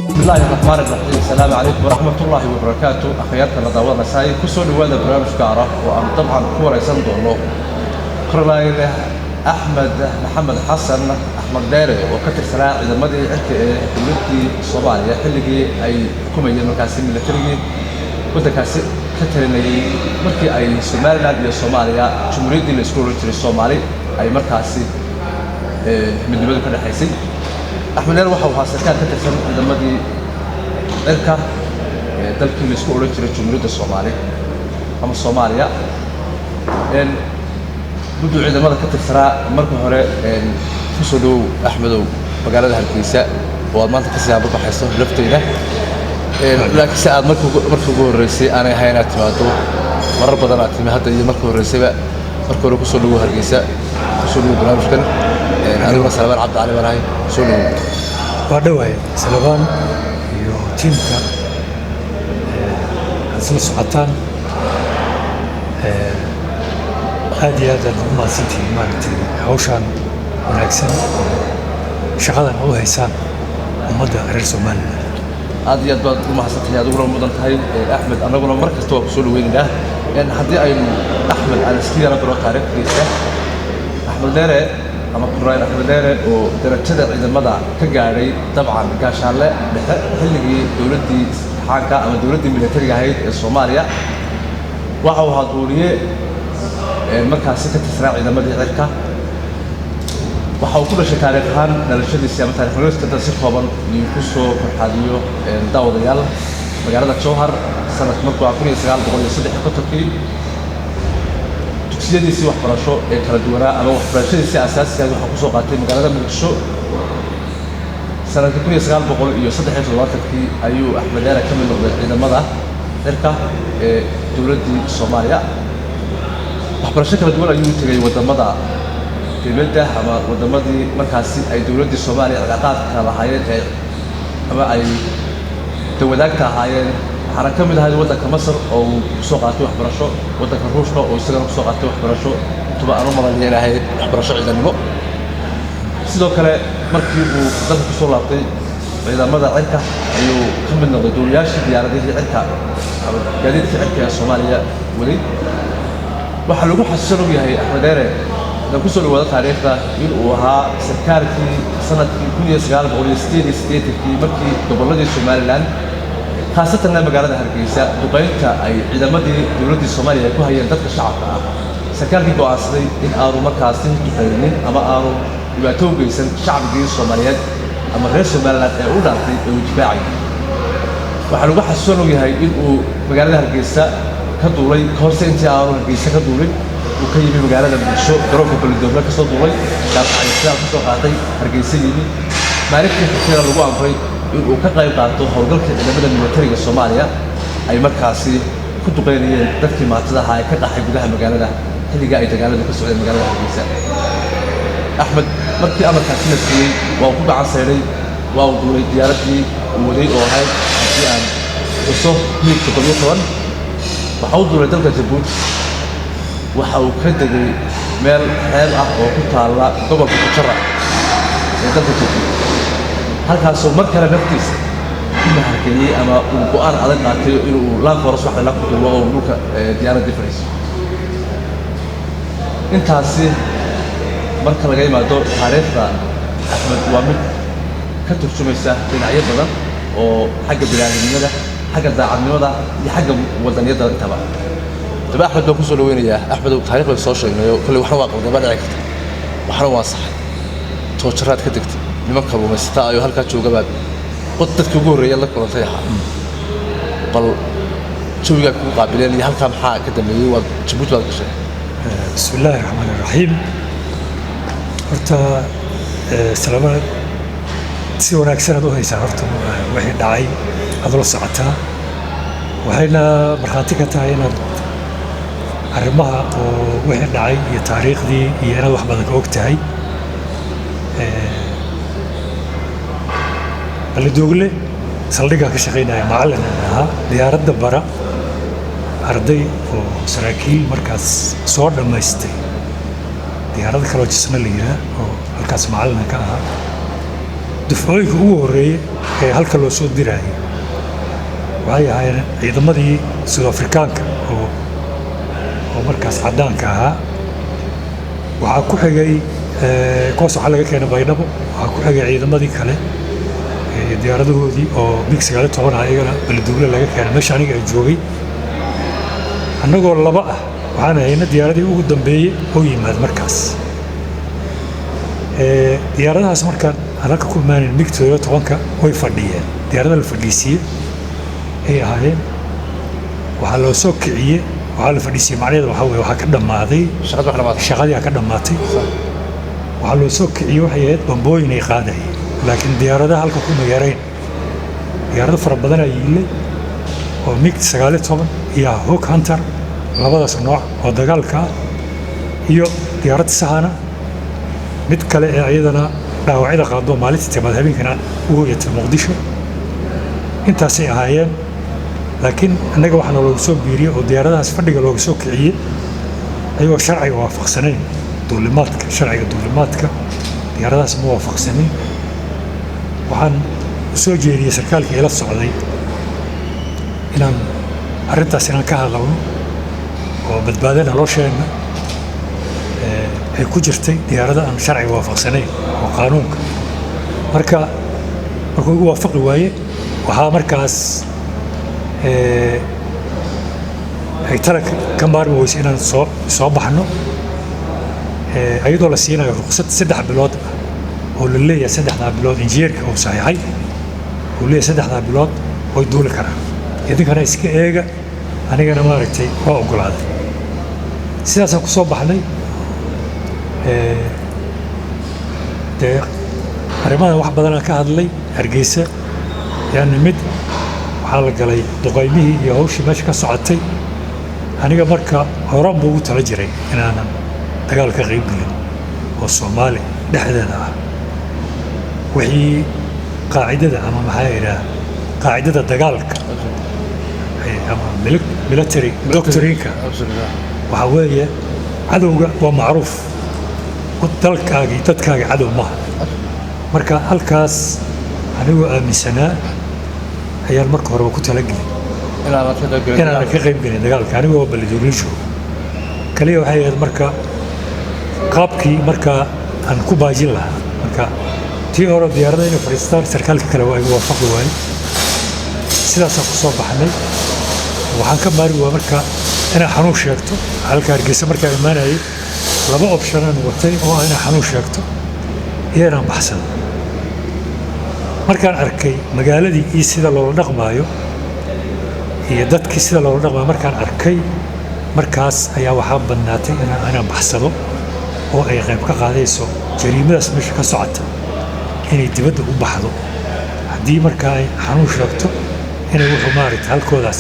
بسم الله الرحمن الرحيم. السلام عليكم ورحمة الله وبركاته. أخياتنا رضاوة مساي كسول هذا برنامج كعرة وأنا طبعا كورة يسند الله قرلايله أحمد محمد حسن أحمد داري وكتر سلاح إذا مدي عك دولتي الصومالية حلقي أي حكومية مكاسب ملتري كنت كاسب كترني مركي أي سوماليلاند يا صوماليا جمهورية الإسكولوجي الصومالي أي مركاسي من دول كذا حيسي أحمد داري وحوها سكان كتر سنة إذا مدي dalka dalkii la isku oran jiray Jamhuuriyadda Soomaaliya ama Soomaaliya muddo ciidamada ka tirsanaa markii hore ku soo dhow Axmedow magaalada Hargeysa oo maanta ka siyaabo baxayso lafteeda laakiin saad markii ugu horeysay aanay hayna timaado marar badan aad timi hadda iyo markii horeysayba markii hore ku soo dhow Hargeysa ku soo dhow barnaamijkan anigu Salmaan Cabdi Cali baan soo dhow waa dhawaay Salmaan tiimka asla socotaan aad iyo aad u mahadsantihiin maaragtay hawshaan wanaagsan shaqadan u haysaan ummadda reer Soomaaliya aad iyo aad baad u mahadsantahay adiguna mudan tahay Axmed anaguna mar kasta waa ku soo dhaweynaa haddii aynu Axmed aan iskiyana baro taariikhdiisa Axmed Dheere ama Quraan Axmed Dheere oo darajada ciidamada ka gaaray dabcan gaashaanle dhexe xilligii dawladdii xaanka ama dawladdii militariga ahayd ee Soomaaliya waxa uu haduuriye markaasi ka tirsanaa ciidamadii cirka waxa uu ku dhashay taariikh ahaan dhalashadiisa ama taariikh nololeedkiisa si kooban iyo ku soo korxadiyo daawadayaal magaalada Jowhar sanad markuu 1953 dugsiyadiisii waxbarasho ee kala duwanaa ama waxbarashadiisii asaasiga ah waxa ku soo qaatay magaalada Muqdisho sanadkii 1973 ayuu Axmed Dheere ka mid noqday ciidamada cirka ee dawladdii Soomaaliya waxbarasho kala duwan ayuu tagay wadamada dibadda ama wadamadii markaasi ay dawladdii Soomaaliya ciqaaqadka lahaayeen ama ay wadaagta ahaayeen waxaana ka mid ahayd waddanka Masar oo soo qaatay waxbarasho waddanka Ruushka oo isagana soo qaatay waxbarasho tuba aan u malaynahay waxbarasho ciidanimo sidoo kale markii uu dalka ku soo laabtay ciidamada cirka ayuu ka mid noqday duuliyaashii diyaaradihii cirka ama gaadiidka cirka ee Soomaaliya wali waxa lagu xasuusan yahay Axmed Dheere da ku soo dhawaada taariikhda in uu ahaa sarkaalkii sanadkii 1988 markii gobolladii Somaliland خاصة مقالة هرقيسة دقيقة أي إذا مدي دولة الصومالية كوها يندك الشعب سكان في قاصدي إن آرو مركزين تقيمين أما آرو يبعتوا بيسن شعب جيل الصومالية أما غير الصوماليات أولا في الجباعي وحلو بحسونه هاي إنه مقالة هرقيسة كدولي كورسي أنت آرو هرقيسة كدولي وكيبي مقالة بالشو دروك كل الدولة كسر دولي كان على السلام كسر قاطي هرقيسة يبي ما عرفت كثير الرجوع في uu ka qayb qaato howlgalka ciidamada militariga Soomaaliya ay markaasi ku duqeynayeen dadkii maatada ahaa ee ka dhaxay gudaha magaalada xilliga ay dagaalada ka socdeen magaalada Hargeysa Axmed markii amarkaasi la siiyay waa ku gacan sayray waa uu duulay diyaaradii uu waday oo ahayd si aan soo miigta qodobada waxa uu duulay dalka Djibouti waxa uu ka degay meel xeel ah oo ku taala gobolka Kujara ee dalka Djibouti halkaasoo mar kale naftiisa ku mahadceliyay ama uu go'aan adag qaatay inuu laan faras wax la ku duubo oo dhulka diyaaradda fariiso intaasi marka laga yimaado taariikhda Axmed waa mid ka turjumaysa dhinacyo badan oo xagga bini'aadanimada xagga daacadnimada iyo xagga wadaniyada intaba Axmed baa ku soo dhaweynaya Axmed oo taariikhda soo sheegnayo kulli waxna waa qodobada dhici karta waxna waa sax toojaraad ka degtay nimanka rumaysta ayo halka joogaba qod dadka ugu horeeyay la kulantay bal jooga ku qaabileen halka maxaa ka dambeeyay waa Djibouti waa gashay بسم الله الرحمن الرحيم. horta salaamaad si wanaagsan aad u haysaa horta wixii dhacay aad la socotaa waxayna markhaati ka tahay inaad arrimaha oo wixii dhacay iyo taariikhdii iyo inaad wax badan ka og tahay. Balidoogle saldhiggaa ka shaqaynaya macallin ahaa diyaaradda bara arday oo saraakiil markaas soo dhammaystay diyaaradda kaloo jisna la yidhaah oo halkaas macallina ka ahaa. dufcooyinka ugu horreeyey ee halka loo soo diraayay waxay ahaayeen ciidamadii South Afrikaanka oo markaas caddaanka ahaa. waxaa ku xigay kuwaas waxaa laga keenay Baydhabo. waxaa ku xigay ciidamadii kale diyaaradahoodii oo MiG-19 ayagana Balidoogle laga keenay meesha aniga ay joogay. annagoo laba ah waxaan hayna diyaaradii ugu dambeeyey oo yimaad markaas. diyaaradahaas markaan halka ku imaaneen MiG-19 way fadhiyeen. diyaarada la fadhiisiiyey ay ahaayeen. waxaa loo soo kiciyey waxaa la fadhiisiyey macnaheedu waxaa weeye waxaa ka dhammaaday shaqadii ka dhammaatay. waxaa loo soo kiciyey waxay ahayd bambooyin ay qaadayeen laakiin diyaaradaha halka kuma yarayn. diyaarado fara badan ayaa yiilay oo MiG-19 iyo Hawk Hunter labadaas nooc oo dagaalka ah iyo diyaarad sahana mid kale ee ayadana dhaawacyada qaado maalintii timaad habeenkana u hoyatay Muqdisho. intaasay ahaayeen laakiin annaga waxaa loogu soo biiriyey oo diyaaradahaas fadhiga loogu soo kiciyey ayagoo sharciga waafaqsanayn duulimaadka sharciga duulimaadka diyaaradahaas ma waafaqsanayn. waxaan u soo jeediyey sarkaalkii ila socday inaan arrintaas inaan ka hadalno oo badbaado nolosheenna ay ku jirtay diyaarada aan sharciga waafaqsanayn oo qaanuunka. markuu igu waafaqi waaye waxaa markaas ay tala ka maarmi weysay inaan soo baxno ayadoo la siinayo ruqsad 3 bilood oo la leeyahay 3 bilood injineerka uu saxiixay uu leeyahay 3 bilood way duuli karaan idinkana iska eega anigana maaragtay waa ogolaaday. sidaasaan ku soo baxnay. dee arrimahan wax badan aan ka hadlay Hargeysa yani mid waxaa la galay duqaymihii iyo hawshii meesha ka socotay. aniga marka horaan buu ugu tala jiray inaanan dagaal ka qayb gelin oo Soomaali dhexdeeda ah. wixii qaacidada ama maxaa yidhaah qaacidada dagaalka ama military doctrine-ka waxaa weeye cadowga waa macruuf dalkaagii dadkaaga cadow maaha. marka halkaas anigoo aaminsanaa ayaan marka horeba ku talagelin inaanan ka qayb gelin dagaalka anigoo Balidoogle joogo. kaliya waxay ahayd marka qaabkii marka aan ku baajin lahaa. marka tii hore diyaaradda inay fadhiistaan sarkaalka kale waa igu waafaqi waayey. sidaasaan ku soo baxnay. waxaan ka maari waa marka inaan xanuun sheegto halka Hargeysa markaa imaanayay 2 option aan watay oo ah inaan xanuun sheegto iyo inaan baxsado. markaan arkay magaaladii iyo sida loola dhaqmaayo iyo dadkii sida loola dhaqmaayo markaan arkay markaas ayaa waxaa badnaatay inaan baxsado oo ay qayb ka qaadayso jariimadaas meesha ka socota inay dibadda u baxdo haddii markaa ay xanuun sheegto inay wuxuu maaragtay halkoodaas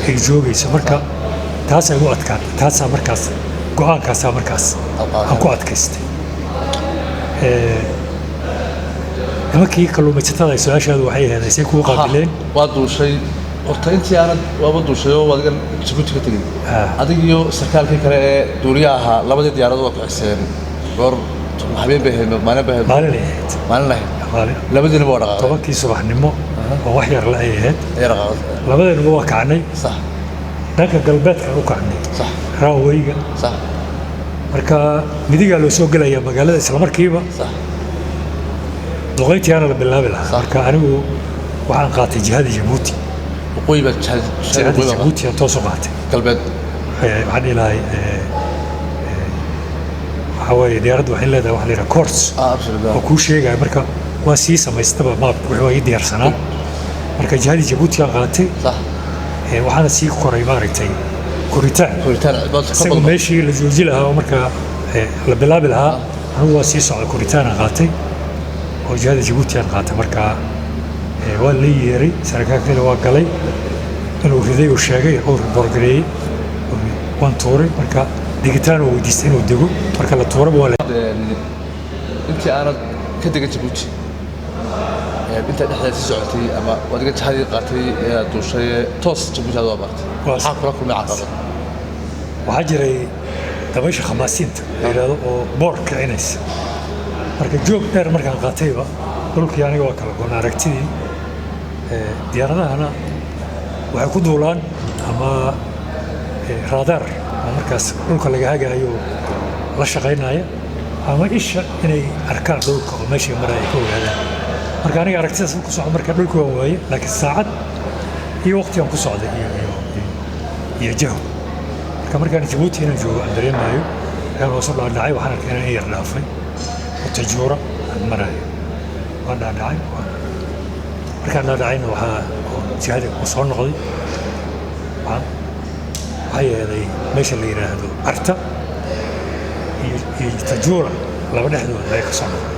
ay joogayso. marka taasay u adkaatay. taasaa markaas go'aankaasaa markaas aan ku adkaystay. nimankii kalluumaysatada ay su-aashaadu waxay ahayd ay say kugu qaabileen. waa duushay horta intii aanad waaba duushay oo adiga Djibouti ka tegey adiga iyo sarkaalkii kale ee duuliyaha ahaa labadii diyaarado waa kiciyeen goor habeen bay ahayd maalin ahayd labadiinaba waa dhaqaaqay 10kii subaxnimo oo wax yar la ay ahayd labadeenaba waa kacnay dhanka galbeedka u kacnay raawayga marka midigaa loo soo gelaya magaalada isla markiiba duqayntii aana la bilaabi lahaa. marka anigu waxaan qaatay jihada Djibouti waqooyiga Djibouti aan toos u qaatay galbeed. waxaan ilahay waxaa weeye diyaaraddu waxay leedahay wax la yidhaha course oo kuu sheegaya. marka waa sii samaystaba maabka wixii waa ii diyaarsanaa. marka jihadii Djibouti aan qaatay waxaana sii koray maaragtay koritaan isaga meeshii la jooji lahaa oo markaa la bilaabi lahaa anigu waa sii socda koritaan qaatay oo jihada Djibouti aan qaatay markaa waa la yeeray saraakiil waa galay inuu riday oo sheegay oo borgareeyay waan tuuray marka digitaan oo weydiistay inuu dego marka la tuuray waa intii aanad ka degan Djibouti inta dhexda si socotay ama wadiga jahadii qaatay ee duushay toos Djibouti aad abartay waxa kala kulmay caqabad waxa jiray dabaysha khamaasiinta yiraahdo oo boorka inaysa marka joog dheer markaan qaatayba dhulkii aniga waa kala go'an aragtidii diyaaradahana waxay ku duulaan ama radar markaas dhulka laga hagayo la shaqeynaya ama isha inay arkaan dhulka oo meeshii maray ka ogaadaan marka aniga aragtidaas ku socdo marka dhulku waa waaye laakiin saacad iyo waqti aan ku socday iyo jaho markaan Djibouti inaan joogo aan dareemayo ayaan soo dhaadhacay waxaan arkay inaan yar dhaafay oo tajuura aan marayo waan dhaadhacay markaan dhaadhacayna waxaa jihada ku soo noqday waxaa yeelay meesha la yiraahdo arta iyo tajuura laba dhexdooda ay ka soo noqday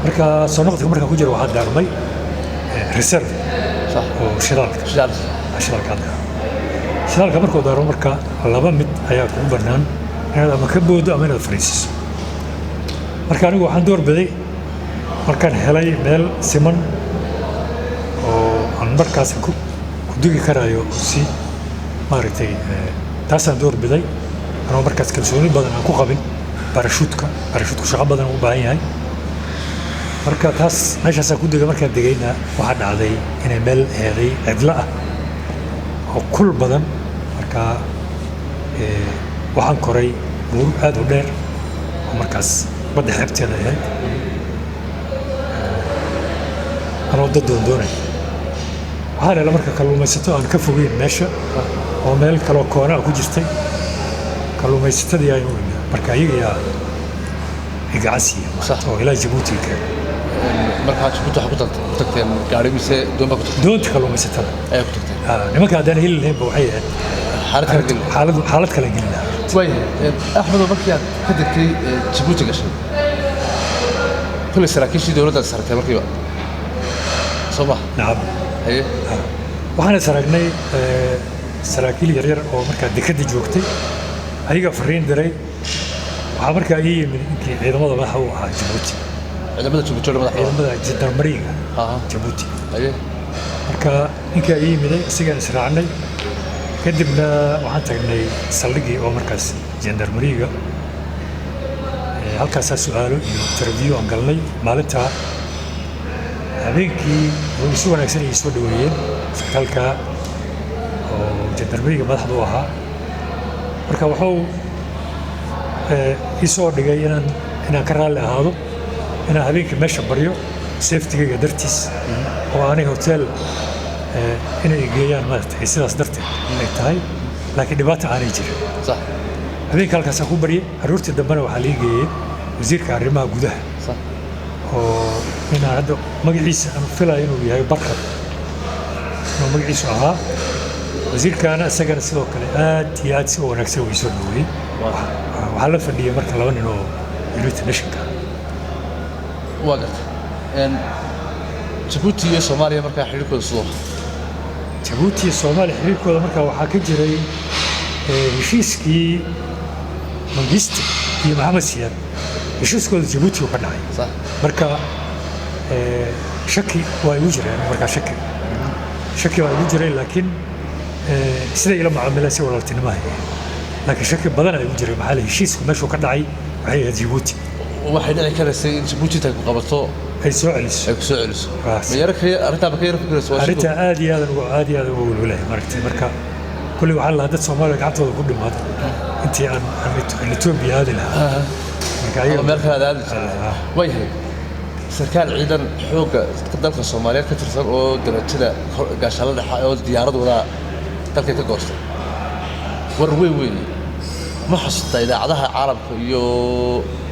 marka soo noqday markaan ku jiro waxaan daarmay reserve صح shidaalka markuu daaro marka laba mid ayaa kugu bannaan inaad ama ka boodo ama inaad fariisiso marka anigu waxaan doorbiday markaan helay meel siman oo aan markaas ku digi karayo si maaragtay taasaan doorbiday anoo markaas kalsooni badan aan ku qabin barashuutka shaqo badan u baahan yahay marka taas meeshaasaan ku degay markaan degayna waxaa dhacday inay meel heeday cidla ah oo kul badan marka waxaan koray buur aad u dheer oo markaas badda xeebteeda ahayd anoo dad doondoonay waxaan helay marka kalluumaysato aan ka fogeyn meesha oo meel kaloo koona ku jirtay kalluumaysatadii aynu imid marka iyaga yaa igacan siiya oo ilaa Djibouti keenay markaa Djibouti waxaa ku tagteen gaari mise doonba ku tagteen doonta kalluumaysatada ayaa ku tagteen nimanka haddaan heli lahayn ba waxay ahayd xaalad kale gelin lahaa way axmedo markii aad ka degtay Djibouti gashay kulli saraakiishii dowladda sartay markiiba soo ma nacam haye waxaan saragnay saraakiil yaryar oo markaa dekada joogtay ayaga fariin diray waxaa markaa ii yimid inkii ciidamada madaxa u ahaa Djibouti ciidamada jandarmeriga Djibouti marka ninkaa ii yimiday isagaan israacnay kadibna waxaan tagnay saldhigii oo markaas jandarmeriga halkaasaa su'aalo iyo interview aan galnay maalintaa habeenkii way si wanaagsan ay soo dhaweeyeen sarkaalka oo jandarmeriga madaxda u ahaa marka wuxuu ii soo dhigay inaan ka raalli ahaado inaan habeenkii meesha baryo safetigayga dartiis oo aanay hotel inay geeyaan maaragtay sidaas darteed inay tahay laakiin dhibaata aanay jirin صح habeenkii halkaasaan ku baryay aroortii dambena waxaa lii geeyey wasiirka arrimaha gudaha صح oo inaan hadda magaciisa aan filayo inuu yahay barkad inuu magaciisu ahaa wasiirkaana isagana sidoo kale aad iyo aad si wanaagsan way soo dhaweeyey waxaa la fadhiyay marka laba nin oo United Nationka waa gartay Djibouti iyo Soomaaliya markaa xiriirkooda sidoo Djibouti iyo Soomaaliya xiriirkooda markaa waxaa ka jiray heshiiskii Mengistu iyo Maxamed Siyaad heshiiskooda Djibouti uu ka dhacay صح marka shaki waa igu jireen markaa shaki waa igu jiray laakiin sida ila macaamilaan si walaaltinimo ah laakiin shaki badan ay igu jiray maxaa la heshiisku meeshuu ka dhacay waxay ahayd Djibouti waxay dhici karaysay in Djibouti ay ku qabato ay soo celiso ma yara ka arrinta ka yara fikirayso arrinta aad iyo aad ugu walwalahay maragtay kulli waxaa la dad Soomaaliya gacantooda ku dhimaad intii aan Ethiopia aadi lahaa marka ayaga meel kale aadi way sarkaal ciidan xooga dalka Soomaaliya ka tirsan oo darajada gaashaale dhexe oo diyaaradooda dalka ka goostay war weyn ma xasuusta idaacadaha caalamka iyo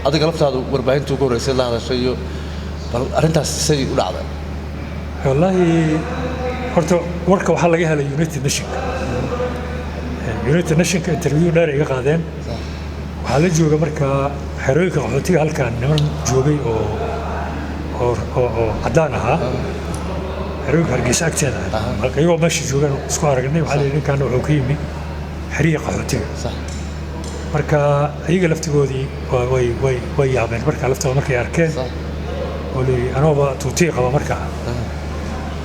adiga laftaadu warbaahinta ugu horeysay la hadashay iyo bal arrintaas say u dhacday wallahi horta warka waxaa laga helay United Nations United Nations interview dheer iga qaadeen waxaa la jooga markaa xerooyinka qaxootiga halkan niman joogay oo caddaan ahaa xerooyinka Hargeysa agteeda iyagoo meesha joogaan isku aragnay waxaa la yidhi ninkan wuxuu ka yimi xeriyii qaxootiga marka iyaga laftigoodii way yaabeen marka laftooda markay arkeen oo anooba tuutii qaba markaa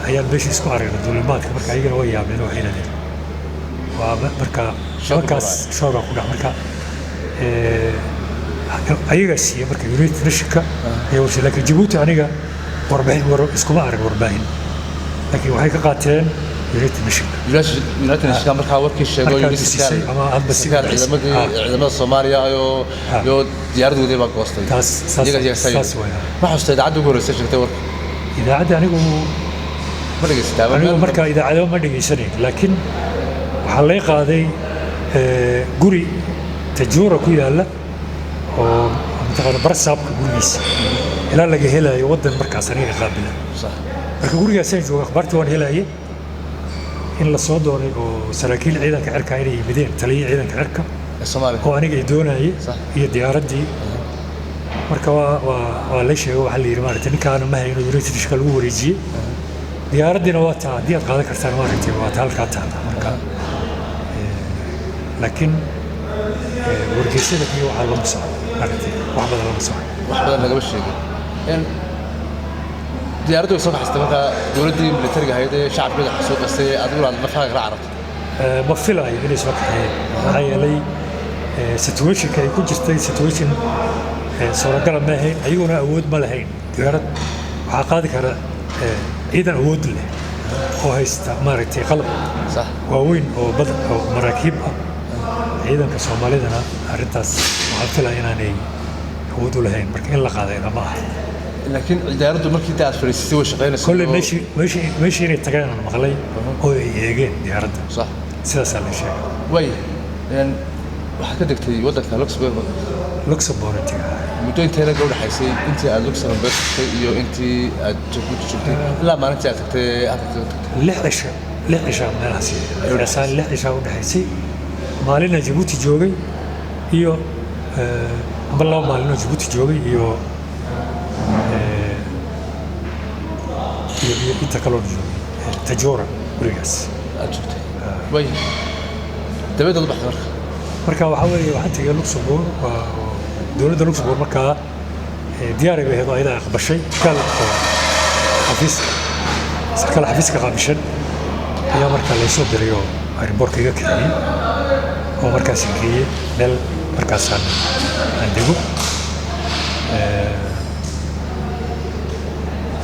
ayaan meesha isku aragnay duulimaadka marka iyagana way yaabeen waxay yidhahdeen waa marka markaas shooga ku dhac marka ayaga siiya marka United Nationka ayaa warshay laakiin Djibouti aniga warbaahin iskuma arag warbaahin laakiin waxay ka qaateen United Nationka markaa warkii sheegay ciidamada Soomaaliya iyo diyaaradoodii baa goostay taas ma xustay idaacadda ugu horreysay sheegtay warka idaacadda anigu ma dhegeysataa anigu markaa idaacadda ma dhegeysanayn laakiin waxaa laga qaaday guri Tajoora ku yaala oo mataqaana barsaabka gurigiisa ilaa laga helayo wadan markaas aniga qaabila marka gurigaas ay jooga akhbaartii waan helayay in la soo doonay oo saraakiil ciidanka cirka ay yimideen taliye ciidanka cirka Soomaaliya oo aniga ay doonayay iyo diyaaradii marka waa la sheegay waxa la yiri maartay ninkaan ma hayno United Nations lagu wareejiyay diyaaradina waa taa hadii aad qaadan kartaan maartay waa halka taada marka laakiin wargeysyada iyo waxa la masoo maartay wax badan lama soo wax badan laga sheegay in diyaaraddu soo baxday marka dawladda militariga hay'adda shacabka soo qasay adigu la fahmi kara carabta ma filayo inay soo kaxeeyeen maxaa yeelay situation-ka ay ku jirtay situation suuragal ma ahayn ayaguna awood ma lahayn diyaarad waxaa qaadi kara ciidan awood leh oo haysta maaragtay qalab waaweyn oo badan oo maraakiib ah ciidanka Soomaalidana arrintaas waxaa filaya inaanay awood u lahayn marka in la qaaday lama aha laakiin diyaaraddu markii aad fariisay way shaqeynaysaa kulli meeshii inay tagayaan maqlay oo ay eegeen diyaaradda sidaas la sheegay way waxaa ka degtay waddanka Luxembourg muddo intee laga dhaxaysay intii aad Luxembourg tagtay iyo intii aad Djibouti joogtay ilaa maalintii aad tagtay lix cisho meelahaas lix cisho u dhaxaysay maalina Djibouti joogay iyo amba laba maalin Djibouti joogay iyo inta kaloo joogay Tajoora gurigaas way dabada u baxday marka waxa weeye waxaan tagay Luxembourg dowladda Luxembourg markaa diyaar ay ahayd ayada aqbashay kala xafiiska qaabishan ayaa markaa la soo diray oo airportka iga keenay oo markaas geeyay meel markaas aan dego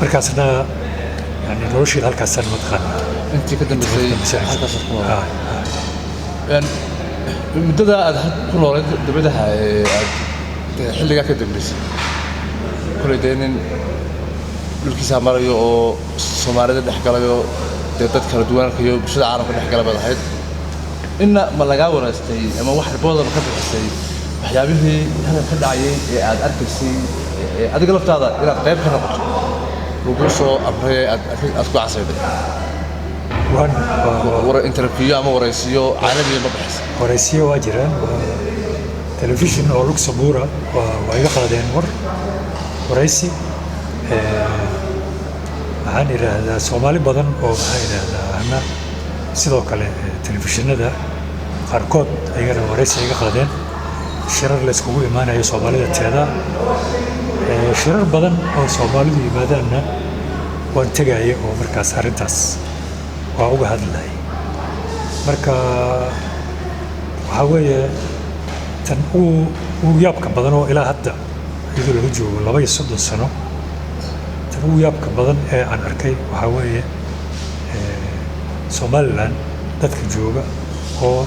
markaasna يعني نروشي هالك السنة متقن. أنت كده مثل هالك السنة. يعني مدة هاد كل ورد دبدها حلقة جاك دبلس. كل دين الكيس عماريو أو سومالي ده حكى له تدت كردوان كيو بشدة عارف إن حكى له بالحيط. إن ملاجاورة استي أما واحد بوضع مكتب استي حيابيه هذا كده عيين عاد أركسي عاد قلبت هذا إلى قريب خنقط. وقصوا أبري أتبع سيدي. ورا انترفيو أما ورئيسيو عالمي مبحث. ورئيسيو واجرا تلفزيون أو لوكسمبورغ ويقعدين ورئيسي معاني هذا سومالي بدن أو معاني هذا أنا سيدو كله تلفزيون هذا قاركود أيقنا ورئيسي يقعدين شرر لسكوبي إيمانا يو سومالي هذا shirar badan oo Soomaalidu yimaadaanna waan tagayay oo markaas arintaas waa uga hadlay marka waxa weeye tan uu yaabka badan oo ilaa hadda iyadoo lagu joogo 32 sano tan uu yaabka badan ee aan arkay waxa weeye Somaliland dadka jooga oo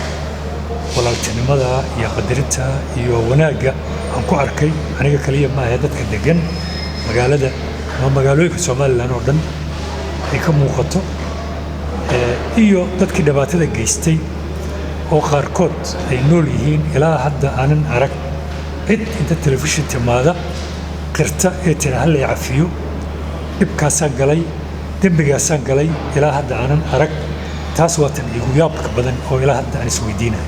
walaaltinimada iyo qadarinta iyo wanaagga aan ku arkay aniga kaliya ma aha dadka degan magaalada ama magaalooyinka Somaliland oo dhan ay ka muuqato iyo dadkii dhibaatada geystay oo qaarkood ay nool yihiin ilaa hadda aanan arag cid inta telefishin timaada qirta ee hal la cafiyo dhibkaasaan galay dembigaasaan galay ilaa hadda aanan arag taas waa tan igu yaabka badan oo ilaa hadda aan isweydiinayo